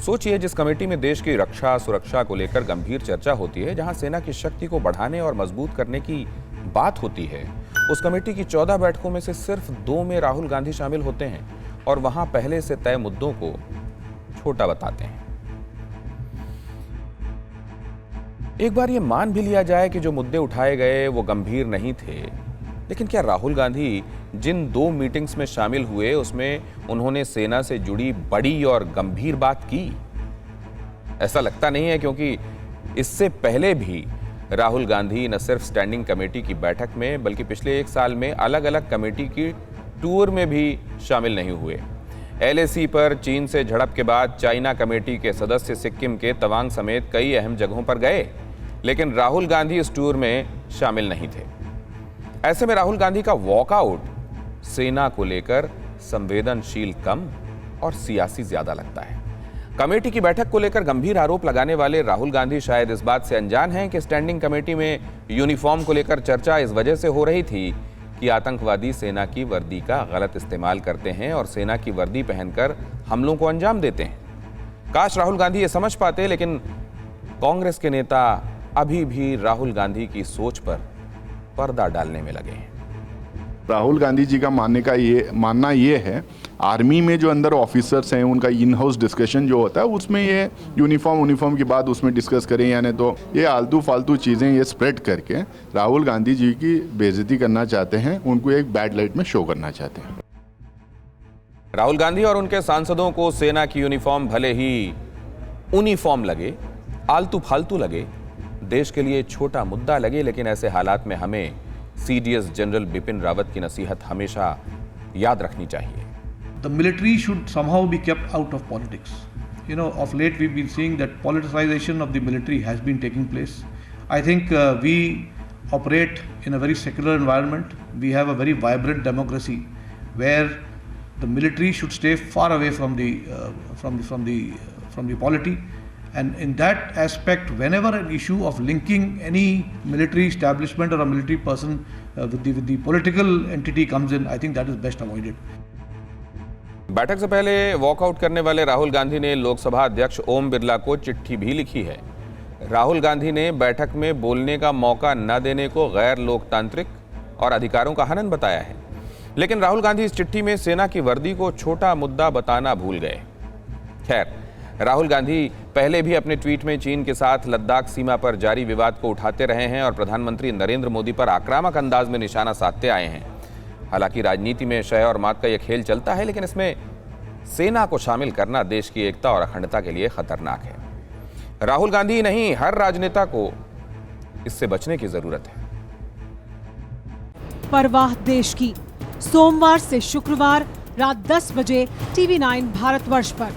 सोचिए, जिस कमेटी में देश की रक्षा सुरक्षा को लेकर गंभीर चर्चा होती है, जहां सेना की शक्ति को बढ़ाने और मजबूत करने की बात होती है, उस कमेटी की 14 बैठकों में से सिर्फ 2 में राहुल गांधी शामिल होते हैं और वहां पहले से तय मुद्दों को छोटा बताते हैं। एक बार यह मान भी लिया जाए कि जो मुद्दे उठाए गए वो गंभीर नहीं थे, लेकिन क्या राहुल गांधी जिन 2 मीटिंग्स में शामिल हुए उसमें उन्होंने सेना से जुड़ी बड़ी और गंभीर बात की? ऐसा लगता नहीं है, क्योंकि इससे पहले भी राहुल गांधी न सिर्फ स्टैंडिंग कमेटी की बैठक में बल्कि पिछले 1 साल में अलग अलग कमेटी की टूर में भी शामिल नहीं हुए। LAC पर चीन से झड़प के बाद चाइना कमेटी के सदस्य सिक्किम के तवांग समेत कई अहम जगहों पर गए, लेकिन राहुल गांधी इस टूर में शामिल नहीं थे। ऐसे में राहुल गांधी का वॉकआउट सेना को लेकर संवेदनशील कम और सियासी ज्यादा लगता है। कमेटी की बैठक को लेकर गंभीर आरोप लगाने वाले राहुल गांधी शायद इस बात से अनजान हैं कि स्टैंडिंग कमेटी में यूनिफॉर्म को लेकर चर्चा इस वजह से हो रही थी कि आतंकवादी सेना की वर्दी का गलत इस्तेमाल करते हैं और सेना की वर्दी पहनकर हमलों को अंजाम देते हैं। काश राहुल गांधी ये समझ पाते, लेकिन कांग्रेस के नेता अभी भी राहुल गांधी की सोच पर पर्दा डालने में लगे हैं। राहुल गांधी जी का मानना ये है, आर्मी में जो अंदर ऑफिसर्स हैं उनका इन हाउस डिस्कशन जो होता है उसमें ये यूनिफॉर्म की बात उसमें डिस्कस करें, यानी तो ये आलतू फालतू चीज़ें ये स्प्रेड करके राहुल गांधी जी की बेइज्जती करना चाहते हैं, उनको एक बैड लाइट में शो करना चाहते हैं। राहुल गांधी और उनके सांसदों को सेना की यूनिफॉर्म भले ही यूनिफॉर्म लगे, आलतू फालतू लगे, देश के लिए छोटा मुद्दा लगे, लेकिन ऐसे हालात में हमें CDS जनरल बिपिन रावत की नसीहत हमेशा याद रखनी चाहिए। The military should somehow be kept out of politics. You know, of late we've been seeing that politicization of the military has been taking place. I think we operate in a very secular environment. We have a very vibrant democracy where the military should stay far away from the polity. And in that aspect, whenever an issue of linking any military establishment or a military person with the political entity comes in, I think that is best avoided. बैठक से पहले walkout करने वाले राहुल गांधी ने लोकसभा अध्यक्ष ओम बिरला को चिट्ठी भी लिखी है। राहुल गांधी ने बैठक में बोलने का मौका न देने को गैर लोकतांत्रिक और अधिकारों का हनन बताया है, लेकिन राहुल गांधी इस चिट्ठी में सेना की वर्दी को छोटा मुद्दा बताना भूल गए। खैर, राहुल गांधी पहले भी अपने ट्वीट में चीन के साथ लद्दाख सीमा पर जारी विवाद को उठाते रहे हैं और प्रधानमंत्री नरेंद्र मोदी पर आक्रामक अंदाज में निशाना साधते आए हैं। हालांकि राजनीति में शह और मात का यह खेल चलता है, लेकिन इसमें सेना को शामिल करना देश की एकता और अखंडता के लिए खतरनाक है। राहुल गांधी नहीं, हर राजनेता को इससे बचने की जरूरत है। परवाह देश की, सोमवार से शुक्रवार रात 10 बजे TV9 भारतवर्ष पर।